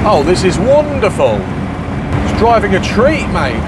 Oh, this is wonderful. It's driving a treat, mate.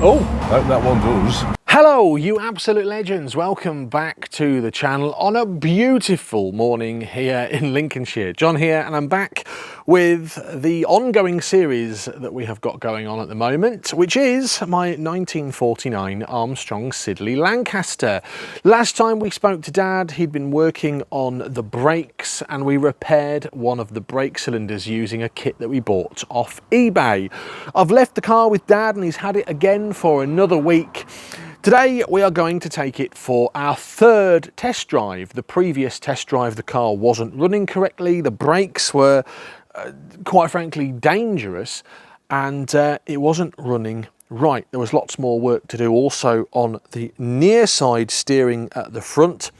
Oh, Hope that one does. hello, you absolute legends. Welcome back to the channel on a beautiful morning here in Lincolnshire. John here, and I'm back with the ongoing series that we have got going on at the moment, which is my 1949 Armstrong Siddeley Lancaster. Last time we spoke to Dad, he'd been working on the brakes, and we repaired one of the brake cylinders using a kit that we bought off eBay. I've left the car with Dad, and he's had it again for another week. Today we are going to take it for our third test drive. The previous test drive, the car wasn't running correctly, the brakes were quite frankly dangerous, and it wasn't running right. There was lots more work to do also on the near side steering at the front.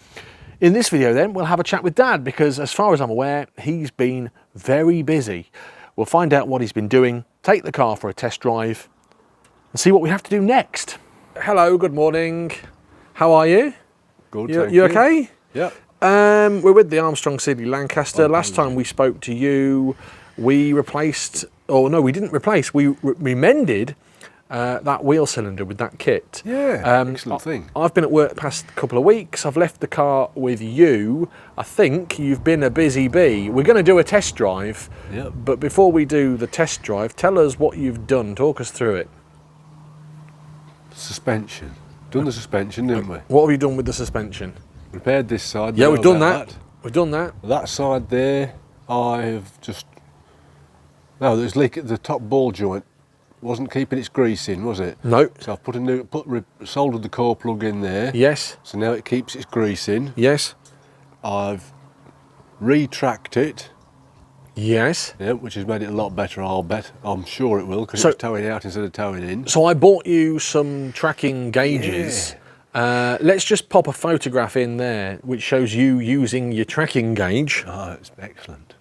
In this video then we'll have a chat with Dad, because as far as I'm aware he's been very busy. We'll find out what he's been doing, take the car for a test drive and see what we have to do next. Hello, good morning. How are you? Good, You okay? Yeah. We're with the Armstrong Siddeley Lancaster. Last time we spoke to you, we replaced, or no, we didn't replace, we mended that wheel cylinder with that kit. Yeah, excellent thing. I've been at work the past couple of weeks. I've left the car with you. I think you've been a busy bee. We're going to do a test drive, Yeah. but before we do the test drive, tell us what you've done. Talk us through it. Suspension. Done the suspension, didn't we? What have you done with the suspension? Repaired this side. Yeah, know we've done about that. We've done that. That side there, I've just... No, there's leak at the top ball joint. Wasn't keeping its grease in, was it? No. So I've put a new, soldered the core plug in there. Yes. So now it keeps its grease in. Yes. I've retracked it. Yes. Yeah, which has made it a lot better, I'll bet. I'm sure it will, because So- it's towing out instead of towing in. So I bought you some tracking gauges. Let's just pop a photograph in there which shows you using your tracking gauge. Oh, it's excellent.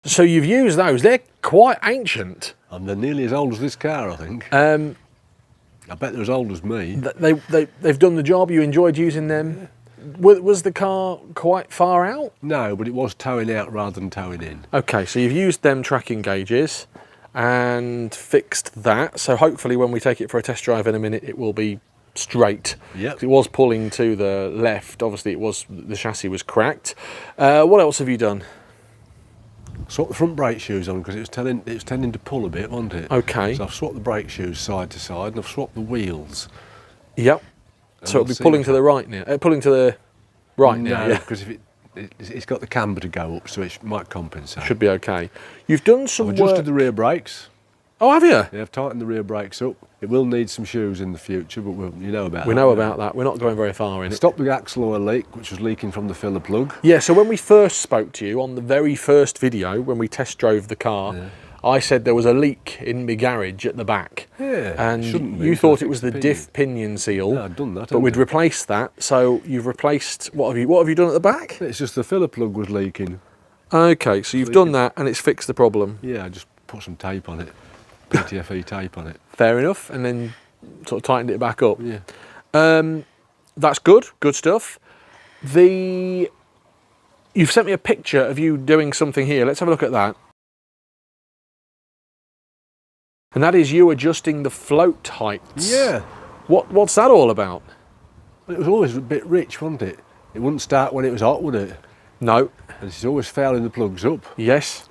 So you've used those. They're quite ancient. They're nearly as old as this car, I think. Um, I bet they're as old as me. they've done the job. You enjoyed using them. Was the car quite far out? No, but it was towing out rather than towing in. Okay, so you've used them tracking gauges and fixed that. So hopefully when we take it for a test drive in a minute, it will be straight. Yep. It was pulling to the left. Obviously, the chassis was cracked. What else have you done? Swapped the front brake shoes on because it was tending to pull a bit, wasn't it? Okay. So I've swapped the brake shoes side to side, and I've swapped the wheels. Yep. So it'll be pulling to the right now. Pulling to the right now. No, Yeah. because if it's got the camber to go up, so it might compensate. Should be okay. You've done some I've adjusted work. the rear brakes. Oh, have you? Yeah, I've tightened the rear brakes up. It will need some shoes in the future, but you know about that. We know about that. We're not going very far in it. Stopped the axle oil leak, which was leaking from the filler plug. Yeah, so when we first spoke to you on the very first video, when we test drove the car, I said there was a leak in my garage at the back. Yeah, And shouldn't be, you because thought I it was the fixed the diff pinion seal. Yeah, I'd done that, But hadn't we'd I? replaced that. So you've replaced, what have you done at the back? It's just the filler plug was leaking. Okay, so you've done that and it's fixed the problem. Yeah, I just put some tape on it. PTFE tape on it. Fair enough. And then sort of tightened it back up. Yeah. That's good stuff. You've sent me a picture of you doing something here. Let's have a look at that. And that is you adjusting the float heights. Yeah. What's that all about? But it was always a bit rich, wasn't it? It wouldn't start when it was hot, would it? No. And it's always fouling the plugs up. Yes.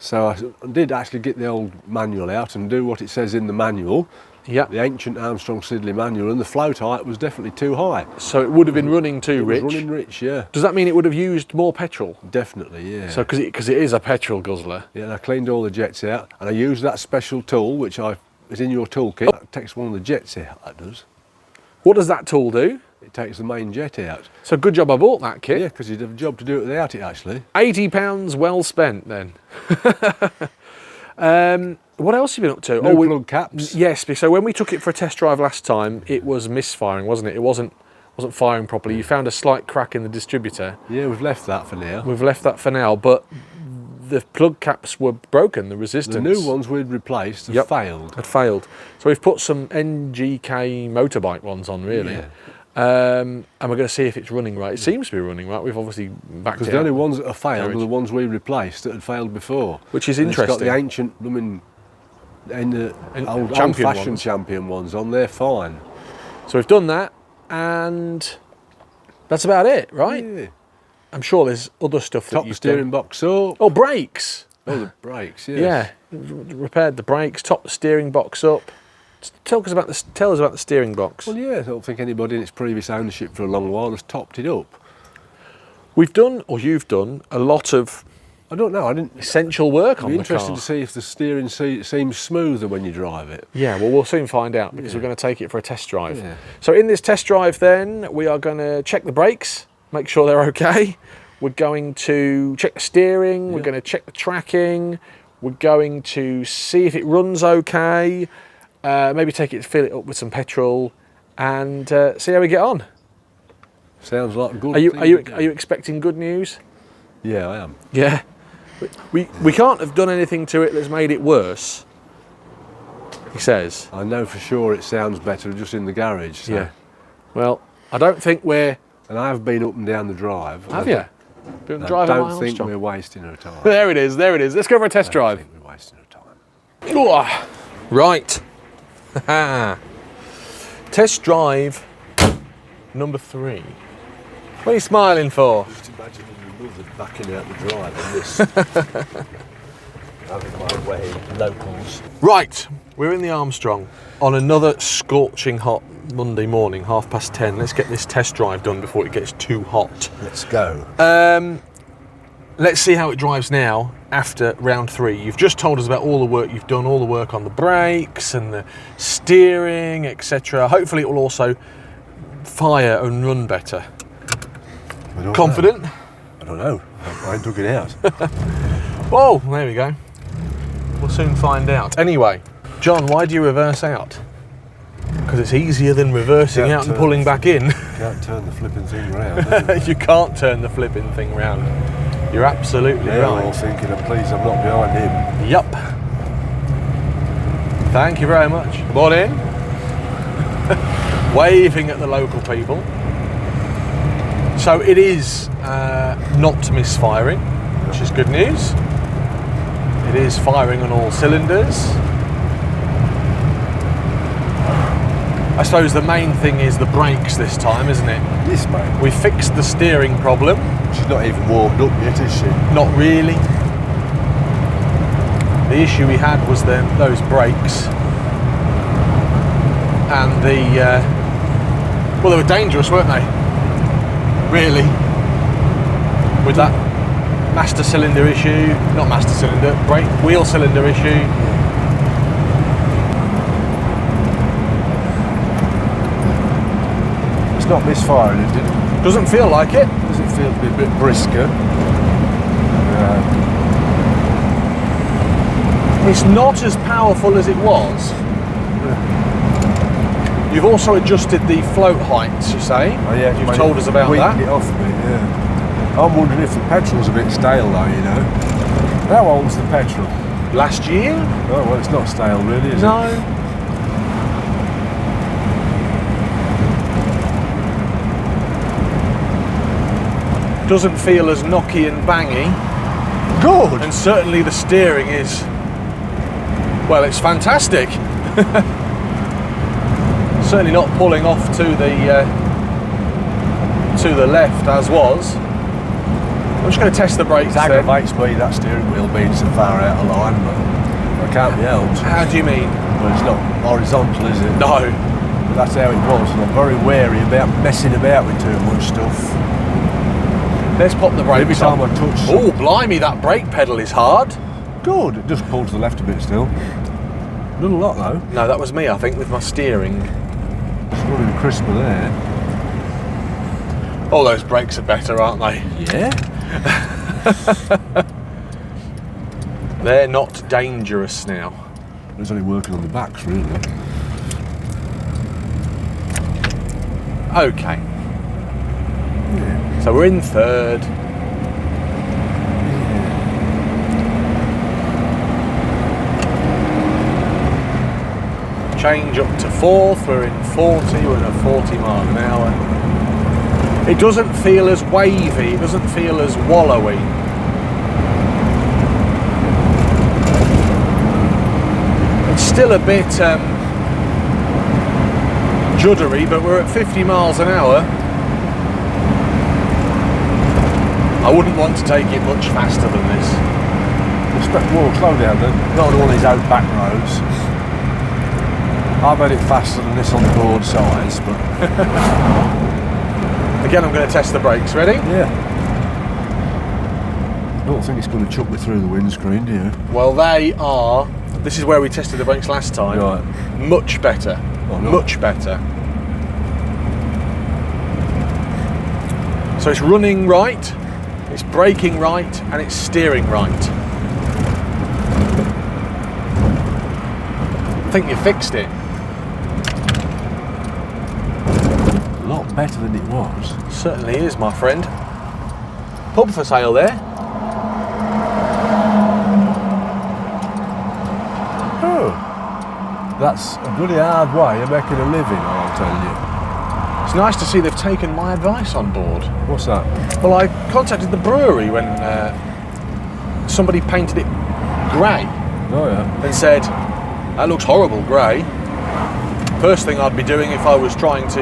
So I did actually get the old manual out and do what it says in the manual. Yeah. The ancient Armstrong Siddeley manual, and the float height was definitely too high. So it would have been running too It was rich. running rich, yeah. Does that mean it would have used more petrol? Definitely, yeah. So because it is a petrol guzzler. Yeah, and I cleaned all the jets out, and I used that special tool, which is in your toolkit. That takes one of the jets out, that does. What does that tool do? It takes the main jet out. So good job I bought that kit. Yeah, because you'd have a job to do it without it, actually. £80 well spent then. What else have you been up to? No plug caps. Yes, so when we took it for a test drive last time, it was misfiring, wasn't it? It wasn't firing properly. You found a slight crack in the distributor. Yeah, we've left that for now. We've left that for now, but the plug caps were broken, the resistance. The new ones we'd replaced had failed. Had failed. So we've put some NGK motorbike ones on, really. Yeah. And we're going to see if it's running right. It seems to be running right. We've obviously backed it Because the only out. ones that have failed Garage. are the ones we replaced that had failed before. Which is And It's got interesting. the ancient, And old champion old-fashioned ones. champion ones on. They're fine. So we've done that, and that's about it, right? Yeah. I'm sure there's other stuff that Top you've steering done. box up. Oh, brakes. Oh, the brakes, yes. Yeah, repaired the brakes, topped the steering box up. Tell us about the steering box. Well, yeah, I don't think anybody in its previous ownership for a long while has topped it up. We've done, or you've done, a lot of I don't know, I didn't... essential work I'd on be the interested car. to see if the steering seems smoother when you drive it. Yeah, well, we'll soon find out because Yeah. we're going to take it for a test drive. Yeah. So in this test drive then, we are going to check the brakes, make sure they're okay. We're going to check the steering, we're Yeah. going to check the tracking, we're going to see if it runs okay, maybe take it, fill it up with some petrol, and see how we get on. Sounds like a good Are you thing are you to do. are you expecting good news? Yeah, I am. Yeah. We can't have done anything to it that's made it worse. He says. I know for sure it sounds better just in the garage. So. Yeah. Well, I don't think we're. And I've been up and down the drive. Have I you? Been I driving my don't think Armstrong. we're wasting our time. There it is. There it is. Let's go for a test I drive. think we're wasting our time. Ooh, right. Test drive number 3. What are you smiling for? Just imagine your mother backing out the drive on this. Having my way, locals. Right, we're in the Armstrong on another scorching hot Monday morning, 10:30. Let's get this test drive done before it gets too hot. Let's go. Let's see how it drives now after round 3. You've just told us about all the work you've done, all the work on the brakes and the steering, etc. Hopefully it will also fire and run better. I don't Confident? know. I don't know. I ain't took it out. Whoa, there we go. We'll soon find out. Anyway, John, why do you reverse out? Because it's easier than reversing Can't out and turn. pulling back in. Can't turn the flipping thing round. You can't turn the flipping thing round. You're absolutely They're all right. thinking, I'm pleased I'm not behind him. Yup. Thank you very much. Come on in. Waving at the local people. So it is not misfiring, which is good news. It is firing on all cylinders. I suppose the main thing is the brakes this time, isn't it? This mate. We fixed the steering problem. She's not even warmed up yet, is she? Not really. The issue we had was those brakes. And well, they were dangerous, weren't they? Really. With that master cylinder issue, not master cylinder, wheel cylinder issue. It's not misfiring, is it? Doesn't feel like it. Does it feel to be a bit brisker? It's not as powerful as it was. You've also adjusted the float heights, you say? Oh yeah, You've told us about that. Weakened it off a bit, yeah. I'm wondering if the petrol's a bit stale though, you know. How old's the petrol? Last year? Oh well, it's not stale really, is it? No. Doesn't feel as knocky and bangy, Good! and certainly the steering is, well, it's fantastic. Certainly not pulling off to the left as was. I'm just going to test the brakes. It then. aggravates me that steering wheel being so far out of line, but I can't be helped. How do you mean? Well, it's not horizontal, is it? No. But that's how it was, and I'm very wary about messing about with too much stuff. Let's pop the brakes Every time on. I touch Oh, blimey, that brake pedal is hard. Good, it just pulled to the left a bit still. Not a lot though. No, that was me, I think, with my steering. It's running crisper there. Oh, those brakes are better, aren't they? Yeah? They're not dangerous now. It's only working on the backs really. Okay. So we're in third. change up to 4th, we're in 40, we're in a 40 mile an hour. It doesn't feel as wavy, it doesn't feel as wallowy. It's still a bit juddery, but we're at 50 miles an hour. I wouldn't want to take it much faster than this. Well, slow down then. Not on all these out back roads. I've had it faster than this on the broad sides, but... Again, I'm going to test the brakes. Ready? Yeah. I don't think it's going to chuck me through the windscreen, do you? Well, they are... This is where we tested the brakes last time. Right. Much better. Oh, no. Much better. So it's running right, it's braking right, and it's steering right. I think you fixed it. A lot better than it was. Certainly is, my friend. Pub for sale there. Oh, that's a bloody hard way of making a living, I'll tell you. It's nice to see they've taken my advice on board. What's that? Well, I contacted the brewery when somebody painted it grey Oh yeah. and said, that looks horrible grey. First thing I'd be doing if I was trying to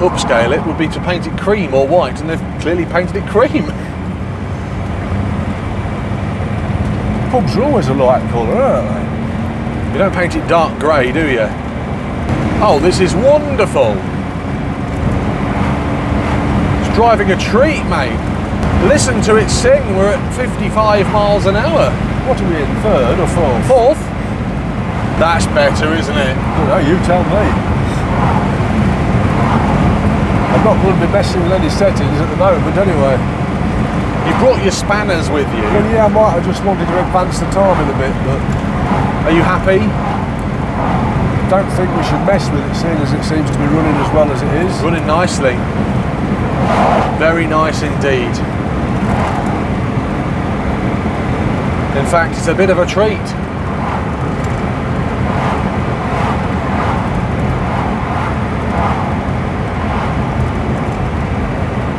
upscale it would be to paint it cream or white, and they've clearly painted it cream. Pubs are always a light colour, aren't they? You don't paint it dark grey, do you? Oh, this is wonderful. It's driving a treat, mate. Listen to it sing. We're at 55 miles an hour. What are we in, 3rd or 4th? 4th? That's better, isn't it? No, you tell me. I'm not going to be messing with any settings at the moment anyway. You brought your spanners with you. Well, yeah, I might have just wanted to advance the timing a bit, but... Are you happy? Don't think we should mess with it, seeing as it seems to be running as well as it is. Running nicely. Very nice indeed. In fact, it's a bit of a treat.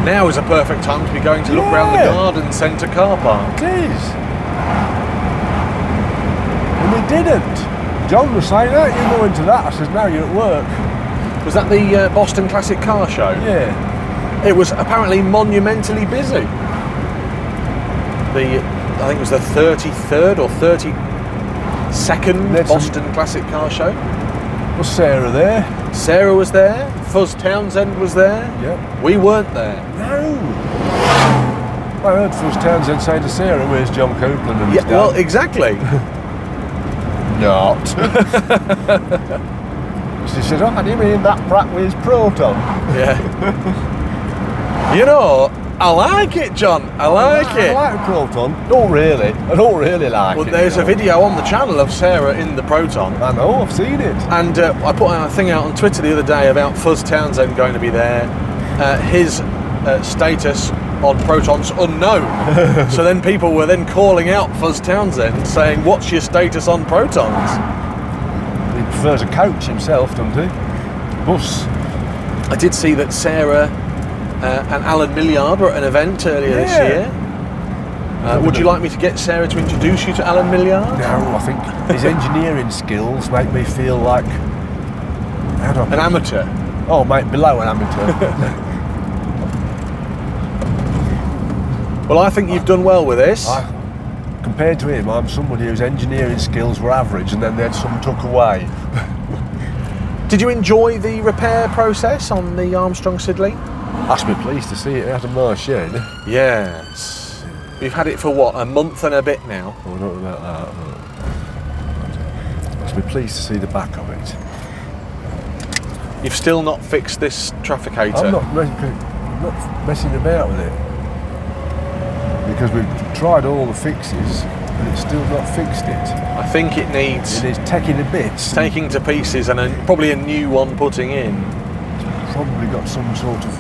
Now is a perfect time to be going to look round the garden centre car park. It is. And we didn't. John was saying, "Oh, you're going to that." I said, "No, you're at work." Was that the Boston Classic Car Show? Yeah. It was apparently monumentally busy. I think it was the 33rd or 32nd Boston Classic Car Show. Was Sarah there? Sarah was there. Fuzz Townsend was there. Yep. We weren't there. No. I heard Fuzz Townsend say to Sarah, "Where's John Coupland and his dad?" Well, exactly. Not. She said, "Oh, do you mean that brat with his proton?" Yeah. You know, I like it, John. I like it. I like a proton. Don't really. I don't really like it. Well, there's a video on the channel of Sarah in the Proton. I know, I've seen it. And I put a thing out on Twitter the other day about Fuzz Townsend going to be there. His status on Proton's unknown. So then people were then calling out Fuzz Townsend saying, "What's your status on Protons?" He prefers a coach himself, doesn't he? Bus. I did see that Sarah and Alan Millyard were at an event earlier this year. Would you like me to get Sarah to introduce you to Alan Millyard? No, I think his engineering skills make me feel like... How do I An amateur? Oh, mate, below an amateur. Well, I think you've done well with this. Compared to him, I'm somebody whose engineering skills were average and then they had some took away. Did you enjoy the repair process on the Armstrong Siddeley? I should be pleased to see it out of my shed. Yes. You've had it for what, a month and a bit now? Oh, I don't know about that. I should be pleased to see the back of it. You've still not fixed this trafficator? I'm not messing about with it. Because we've tried all the fixes, but it's still not fixed it. I think it needs... It is taking to bits. Taking to pieces and probably a new one putting in. It's probably got some sort of...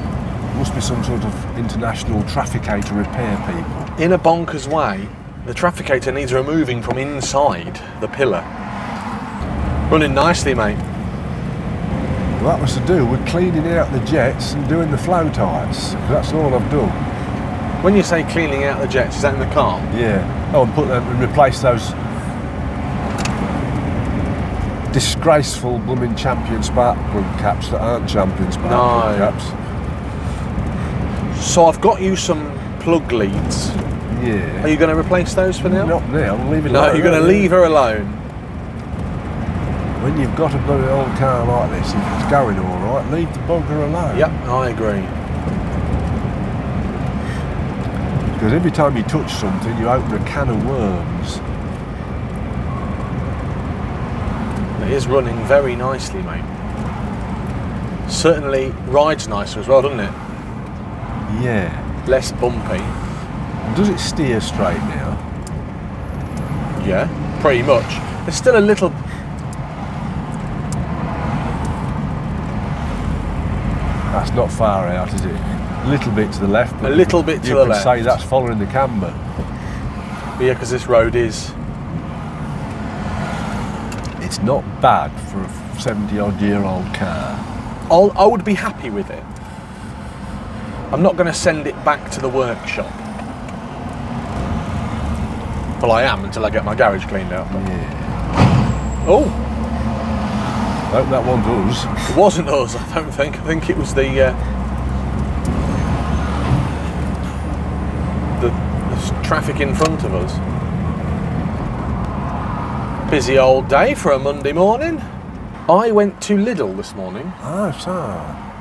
Must be some sort of international trafficator repair people. In a bonkers way, the trafficator needs removing from inside the pillar. Running nicely, mate. Well, that was to do with cleaning out the jets and doing the flow tights. That's all I've done. When you say cleaning out the jets, is that in the car? Yeah. Oh, and put them and replace those disgraceful blooming champion spark plug caps that aren't champion spark plug caps. So I've got you some plug leads. Yeah. Are you going to replace those for now? Not now. I'm leaving. No, you're going to leave her alone. When you've got a bloody old car like this, if it's going all right, leave the bugger alone. Yep, I agree. Because every time you touch something, you open a can of worms. It is running very nicely, mate. Certainly rides nicer as well, doesn't it? Yeah. Less bumpy. Does it steer straight now? Yeah, pretty much. There's still a little... That's not far out, is it? A little bit to the left. A little bit to the left. You could say that's following the camber. Yeah, because this road is... It's not bad for a 70-odd-year-old car. I would be happy with it. I'm not going to send it back to the workshop. Well, I am until I get my garage cleaned out. But... Yeah. Oh! I hope that one's us. It wasn't us, I don't think. I think it was the traffic in front of us. Busy old day for a Monday morning. I went to Lidl this morning. Oh, so.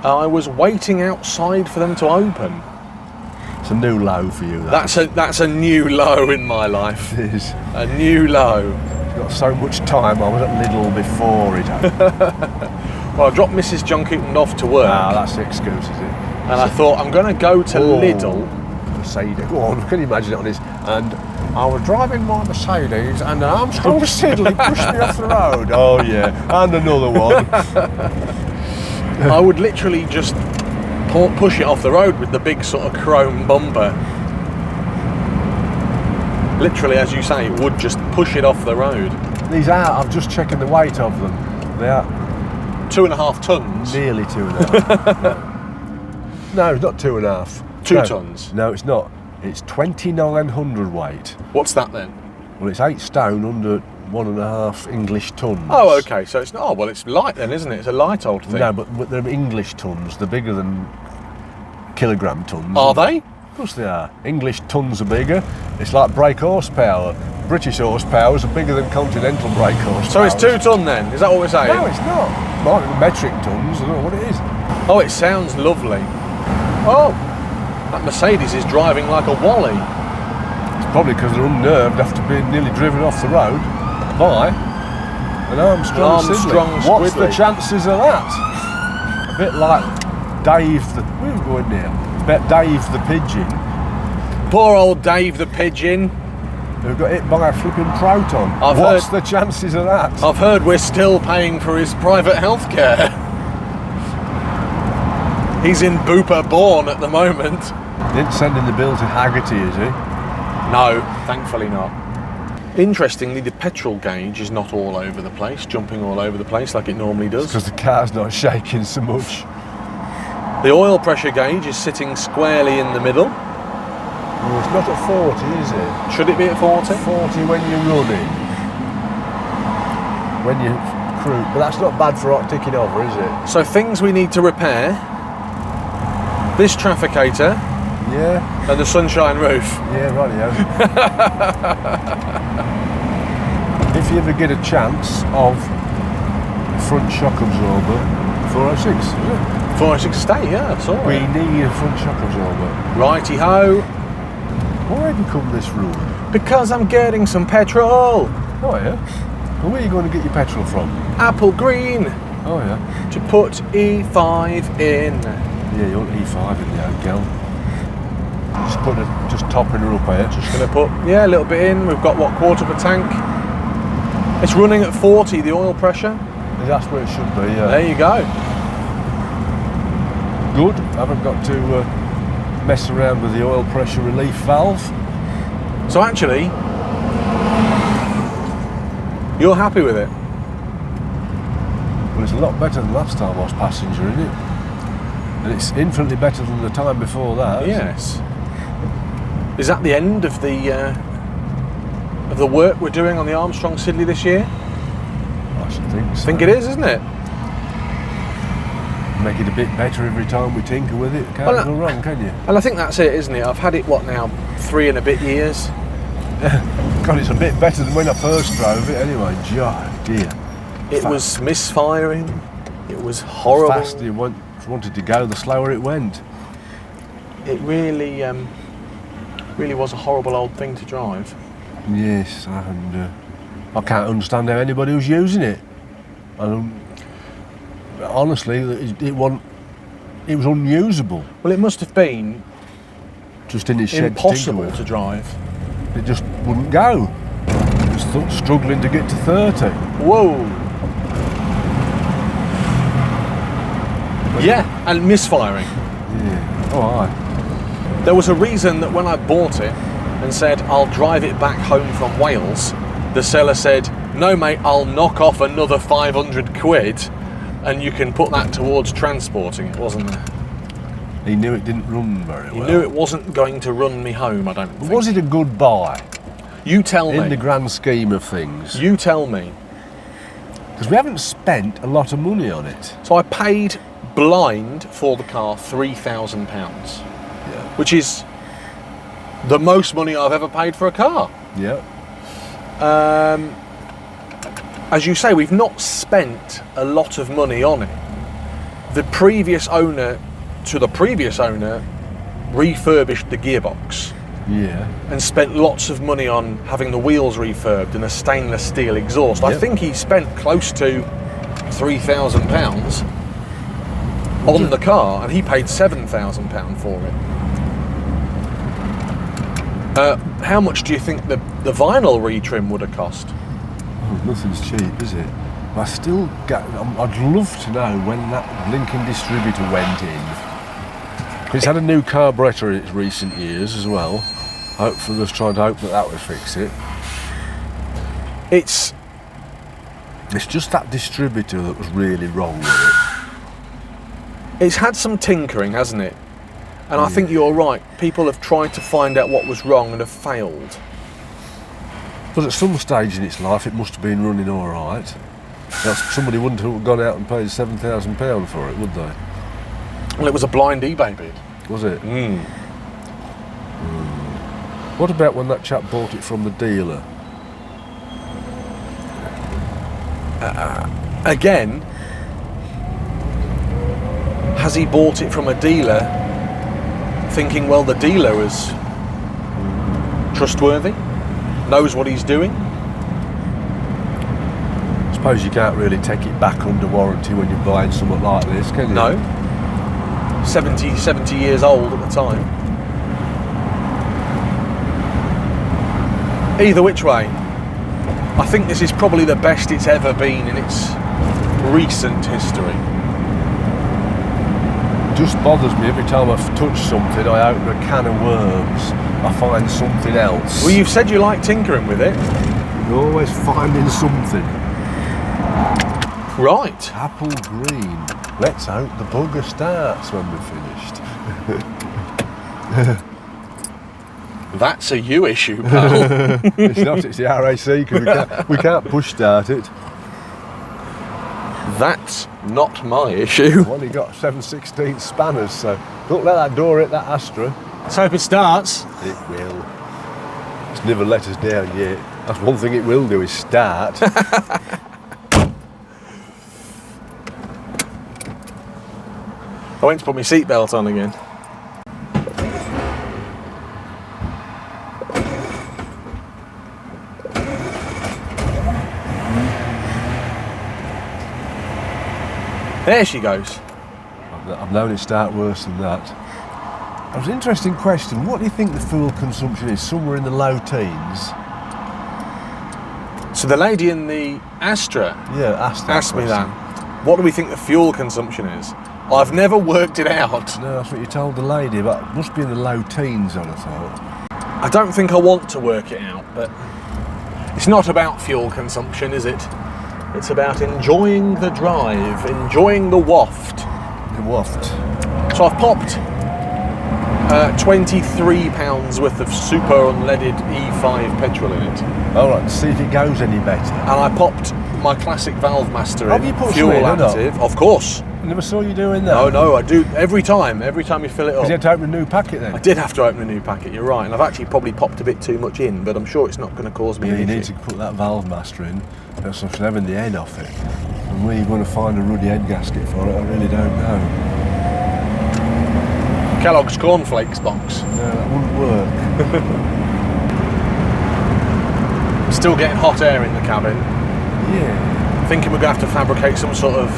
I was waiting outside for them to open. It's a new low for you. That's a new low in my life. It is. A new low. You've got so much time. I was at Lidl before it opened. Well, I dropped Mrs. John Coupland off to work. Ah, that's the excuse, is it? And I thought, I'm going to go to Lidl. Mercedes. Go on, can you imagine it on this? And I was driving my Mercedes and an Armstrong Siddeley pushed me off the road. Oh yeah, and another one. I would literally just push it off the road with the big sort of chrome bumper. Literally, as you say, it would just push it off the road. These are, I'm just checking the weight of them. They are 2.5 tons. Nearly 2.5. No, it's not 2.5. 2 tons? No, it's not. It's 2,900 weight. What's that then? Well, it's 8 stone under 1.5 English tons. Oh, okay. So it's not. Oh, well, it's light then, isn't it? It's a light old thing. No, but they're English tons. They're bigger than kilogram tons. Are they? Of course they are. English tons are bigger. It's like brake horsepower. British horsepowers are bigger than continental brake horsepower. So it's 2 ton then? Is that what we're saying? No, it's not. Might be metric tons. I don't know what it is. Oh, it sounds lovely. Oh, that Mercedes is driving like a Wally. It's probably because they're unnerved after being nearly driven off the road by an Armstrong Siddeley. What's the chances of that? A bit like Dave the... Where are we going now? Bet Dave the Pigeon. Poor old Dave the Pigeon. Who got hit by a flipping Proton. What's the chances of that? I've heard we're still paying for his private healthcare. He's in Booper Bourne at the moment. Didn't send in the bill to Haggerty, is he? No, thankfully not. Interestingly, the petrol gauge is not all over the place, jumping all over the place like it normally does. Because the car's not shaking so much. The oil pressure gauge is sitting squarely in the middle. Well, it's not at 40, is it? Should it be at 40? 40 when you're running. When you cruise. But that's not bad for ticking over, is it? So things we need to repair. This trafficator. Yeah. And the sunshine roof. Yeah, rightio. If you ever get a chance of front shock absorber, 406, is it? 406 stay, yeah, that's all right. We need a front shock absorber. Righty-ho. Why have you come this road? Because I'm getting some petrol. Oh, yeah? Well, where are you going to get your petrol from? Apple Green. Oh, yeah. To put E5 in. Yeah, you want E5 in the old girl. Just topping her up here. Just going to put, yeah, a little bit in. We've got, what, quarter per tank? It's running at 40, the oil pressure. That's where it should be, yeah. There you go. Good. Haven't got to mess around with the oil pressure relief valve. So actually, you're happy with it? Well, it's a lot better than last time I was passenger in it. And it's infinitely better than the time before that. Yes. Is that the end of the work we're doing on the Armstrong Siddeley this year? I should think so. I think it is, isn't it? Make it a bit better every time we tinker with it. Can't go wrong, can you? And I think that's it, isn't it? I've had it, what now, 3 and a bit years? God, it's a bit better than when I first drove it anyway. Oh dear. It was misfiring. It was horrible. The faster you wanted to go, the slower it went. It really, really was a horrible old thing to drive. Yes, and I can't understand how anybody was using it. Honestly, it was unusable. Well, it must have been just in his shed impossible to drive. It just wouldn't go. It was struggling to get to 30. Whoa! Yeah, and misfiring. Yeah. Oh, aye. There was a reason that when I bought it and said I'll drive it back home from Wales, the seller said, "No, mate, I'll knock off another 500 quid, and you can put that towards transporting it," wasn't there? He knew it didn't run very well. He knew it wasn't going to run me home, I don't think. Was it a good buy? You tell me. In the grand scheme of things. You tell me. Because we haven't spent a lot of money on it. So I paid blind for the car £3,000, which is the most money I've ever paid for a car. Yeah. As you say, we've not spent a lot of money on it. The previous owner refurbished the gearbox. Yeah. And spent lots of money on having the wheels refurbed and a stainless steel exhaust. Yep. I think he spent close to £3,000 on the car, and he paid £7,000 for it. How much do you think the vinyl retrim would have cost? Oh, nothing's cheap, is it? I still I'd love to know when that Lincoln distributor went in. It's had a new carburettor in its recent years as well. Hopefully, let's try and hope that would fix it. It's just that distributor that was really wrong with it. It's had some tinkering, hasn't it? And I think you're right. People have tried to find out what was wrong and have failed. But at some stage in its life, it must have been running all right. Somebody wouldn't have gone out and paid £7,000 for it, would they? Well, it was a blind eBay bid. Was it? What about when that chap bought it from the dealer? Again, has he bought it from a dealer thinking, well, the dealer is trustworthy, knows what he's doing? I suppose you can't really take it back under warranty when you're buying something like this, can you? No. 70 years old at the time. Either which way, I think this is probably the best it's ever been in its recent history. It just bothers me every time I touch something, I open a can of worms, I find something else. Well, you've said you like tinkering with it. You're always finding something. Right. Apple green. Let's hope the bugger starts when we're finished. That's a you issue, pal. It's not, it's the RAC, because we can't push start it. That's not my issue. I've only got 7/16 spanners, so don't let that door hit that Astra. Let's hope it starts. It will. It's never let us down yet. That's one thing it will do, is start. I went to put my seatbelt on again. There she goes. I've known it start worse than that. That was an interesting question. What do you think the fuel consumption is? Somewhere in the low teens? So the lady in the Astra asked me that. What do we think the fuel consumption is? I've never worked it out. No, that's what you told the lady, but it must be in the low teens, I'd have thought. I don't think I want to work it out, but it's not about fuel consumption, is it? It's about enjoying the drive, enjoying the waft. The waft. So I've popped £23 worth of super unleaded E5 petrol in it. All right, see if it goes any better. And I popped my classic valve master Have in. you put fuel some in or not? active, of course. I never saw you doing that. No, no, I do every time you fill it up. Because you had to open a new packet then? I did have to open a new packet, you're right, and I've actually probably popped a bit too much in, but I'm sure it's not going to cause me Yeah, any you need issue. to put that valve master in. That's having the head off it. And where you're going to find a ruddy head gasket for it, I really don't know. Kellogg's cornflakes box. No, that wouldn't work. Still getting hot air in the cabin. Yeah. Thinking we're going to have to fabricate some sort of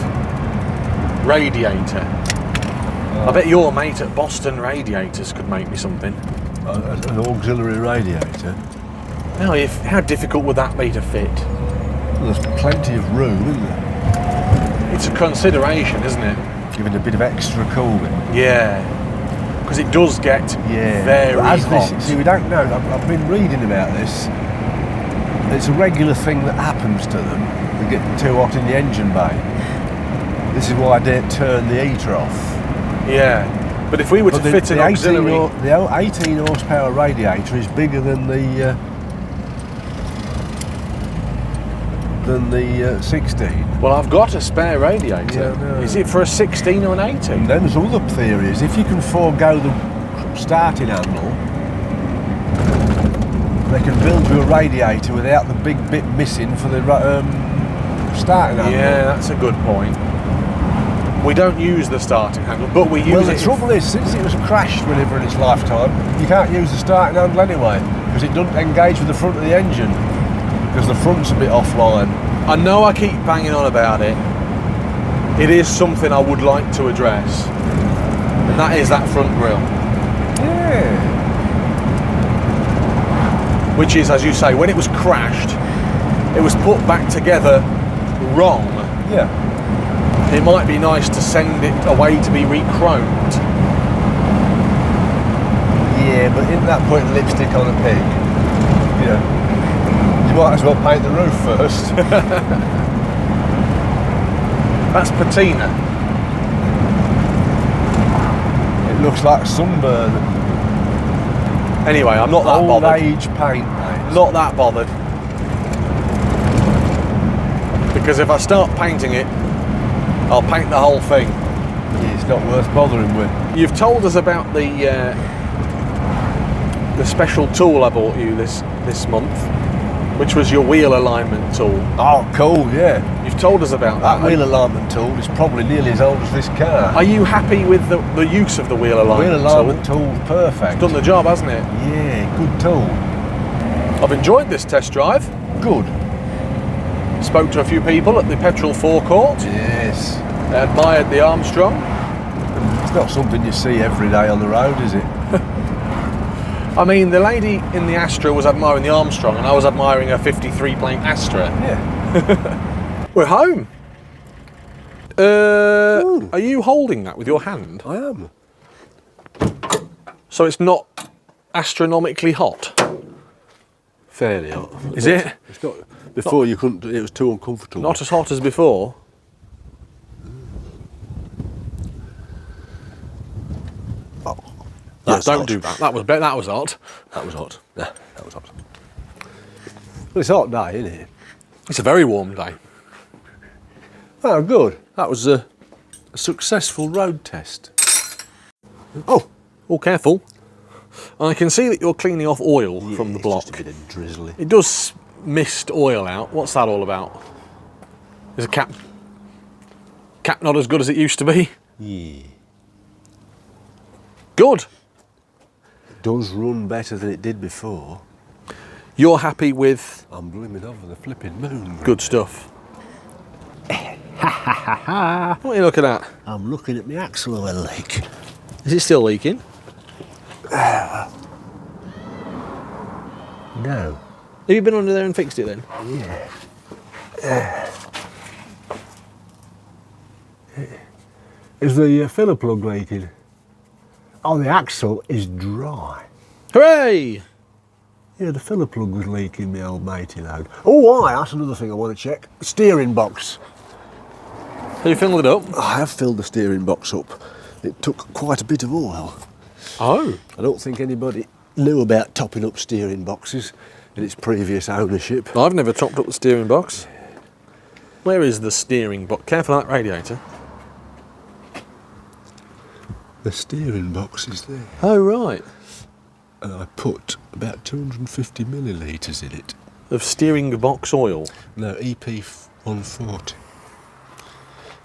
radiator. I bet your mate at Boston Radiators could make me something. An auxiliary radiator. How difficult would that be to fit? Well, there's plenty of room, isn't there? It's a consideration, isn't it? Giving a bit of extra cooling. Yeah. Because it does get very But as hot. this, see, we don't know. I've been reading about this. It's a regular thing that happens to them. They get too hot in the engine bay. This is why I didn't turn the heater off. Yeah. But if we were to fit an auxiliary... The 18 horsepower radiator is bigger than the 16. Well, I've got a spare radiator. Yeah, no. Is it for a 16 or an 18? And then there's other theories. If you can forego the starting handle, they can build you a radiator without the big bit missing for the starting handle. Yeah, that's a good point. We don't use the starting handle, but we use Well, it... the trouble is, since it was crashed whenever in its lifetime, you can't use the starting handle anyway, because it doesn't engage with the front of the engine, because the front's a bit offline. I know I keep banging on about it. It is something I would like to address, and that is that front grille. Yeah. Which is, as you say, when it was crashed, it was put back together wrong. Yeah. It might be nice to send it away to be re-chromed. Yeah, but isn't that putting lipstick on a pig? You know, you might as well paint the roof first. That's patina. It looks like sunburn. Anyway, I'm not that Old bothered. age paint, mate. Not that bothered. Because if I start painting it, I'll paint the whole thing. Yeah, it's not worth bothering with. You've told us about the special tool I bought you this month, which was your wheel alignment tool. Oh, cool, yeah. You've told us about that. That wheel alignment tool is probably nearly as old as this car. Are you happy with the use of the wheel alignment Wheel alignment tool, perfect. It's done the job, hasn't it? Yeah, good tool. I've enjoyed this test drive. Good. Spoke to a few people at the petrol forecourt. Yes. They admired the Armstrong. It's not something you see every day on the road, is it? I mean, the lady in the Astra was admiring the Armstrong, and I was admiring a 53 plate Astra. Yeah. We're home. Are you holding that with your hand? I am. So it's not astronomically hot? Fairly hot. Is it? It's not. Before you couldn't. It was too uncomfortable. Not as hot as before? Oh, Yeah, don't do that. That was hot. That was hot. Yeah, that was hot. Well, it's a hot day, isn't it? It's a very warm day. Oh, good. That was a successful road test. Oh, careful. I can see that you're cleaning off oil from the block. Just a bit of drizzly. It does mist oil out. What's that all about? Is a cap not as good as it used to be? Yeah. Good. It does run better than it did before. You're happy with I'm blooming over the flipping moon. good stuff. What are you looking at? I'm looking at my axle oil leak. Is it still leaking? No. Have you been under there and fixed it then? Yeah. Is the filler plug leaking? Oh, the axle is dry. Hooray! Yeah, the filler plug was leaking the old matey load. Oh, aye, that's another thing I want to check. The steering box. Have you filled it up? I have filled the steering box up. It took quite a bit of oil. Oh. I don't think anybody knew about topping up steering boxes in its previous ownership. I've never topped up the steering box. Where is the steering box? Careful of that radiator. The steering box is there. Oh, right. And I put about 250 millilitres in it. Of steering box oil? No, EP 140.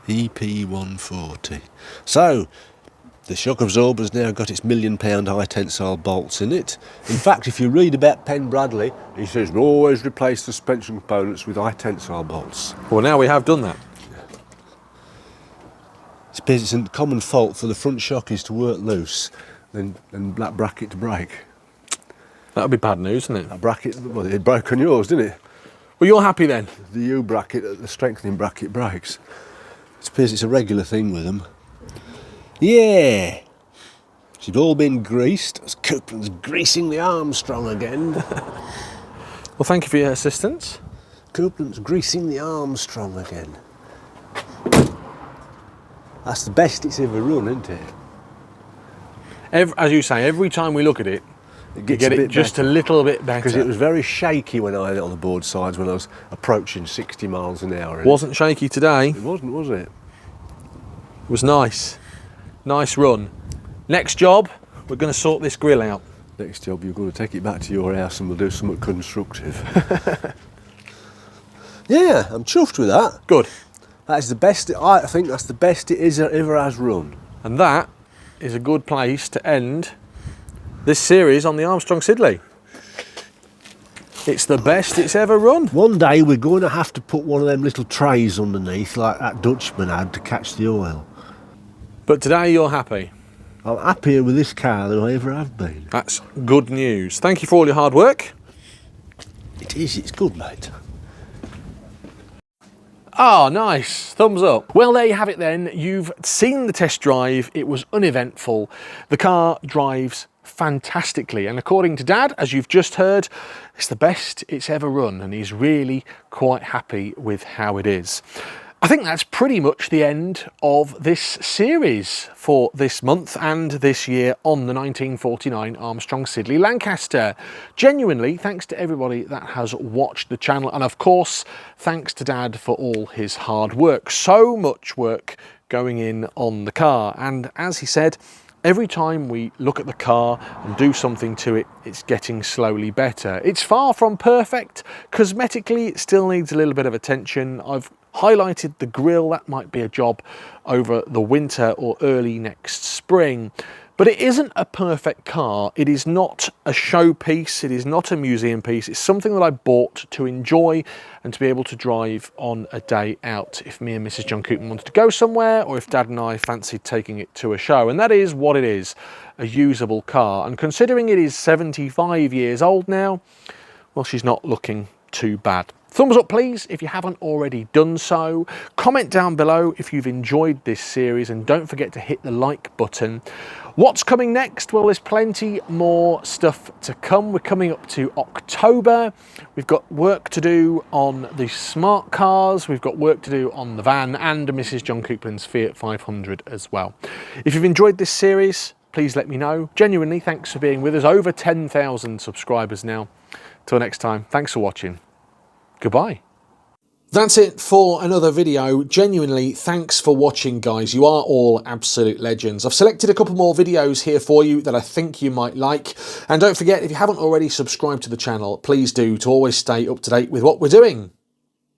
EP 140. So, the shock absorber's now got its £1 million high tensile bolts in it. In fact, if you read about Penn Bradley, he says always replace suspension components with high tensile bolts. Well, now we have done that. It's because it's a common fault for the front shockies to work loose and that bracket to break. That would be bad news, isn't it? That bracket, well, it broke on yours, didn't it? Well, you're happy then? The U bracket, the strengthening bracket breaks. It's because it's a regular thing with them. Yeah! She's all been greased. Coupland's greasing the Armstrong again. Well, thank you for your assistance. Coupland's greasing the Armstrong again. That's the best it's ever run, isn't it? As you say, every time we look at it, you get it just a little bit better. Because it was very shaky when I had it on the board sides when I was approaching 60 miles an hour. Wasn't shaky today. It wasn't, was it? It was nice. Nice run. Next job, we're going to sort this grill out. Next job, you're going to take it back to your house and we'll do something constructive. Yeah, I'm chuffed with that. Good. That is the best, I think that's the best it ever has run. And that is a good place to end this series on the Armstrong Siddeley. It's the best it's ever run. One day we're going to have to put one of them little trays underneath like that Dutchman had to catch the oil. But today you're happy. I'm happier with this car than I ever have been. That's good news. Thank you for all your hard work. It is, it's good, mate. Ah, nice. Thumbs up. Well, there you have it then. You've seen the test drive. It was uneventful. The car drives fantastically, and according to Dad, as you've just heard, it's the best it's ever run, and he's really quite happy with how it is. I think that's pretty much the end of this series for this month and this year on the 1949 Armstrong Siddeley Lancaster. Genuinely, thanks to everybody that has watched the channel, and of course, thanks to Dad for all his hard work. So much work going in on the car, and as he said, every time we look at the car and do something to it, it's getting slowly better. It's far from perfect. Cosmetically, it still needs a little bit of attention. I've highlighted the grille. That might be a job over the winter or early next spring. But it isn't a perfect car. It is not a showpiece. It is not a museum piece. It's something that I bought to enjoy and to be able to drive on a day out if me and Mrs. John Coupland wanted to go somewhere, or if Dad and I fancied taking it to a show. And that is what it is, a usable car. And considering it is 75 years old now, well, she's not looking too bad. Thumbs up please if you haven't already done so. Comment down below if you've enjoyed this series, and don't forget to hit the like button. What's coming next? Well, there's plenty more stuff to come. We're coming up to October. We've got work to do on the smart cars. We've got work to do on the van and Mrs. John Coupland's Fiat 500 as well. If you've enjoyed this series, please let me know. Genuinely, thanks for being with us. Over 10,000 subscribers now. Till next time, thanks for watching. Goodbye. That's it for another video. Genuinely, thanks for watching, guys. You are all absolute legends. I've selected a couple more videos here for you that I think you might like. And don't forget, if you haven't already subscribed to the channel, please do, to always stay up to date with what we're doing.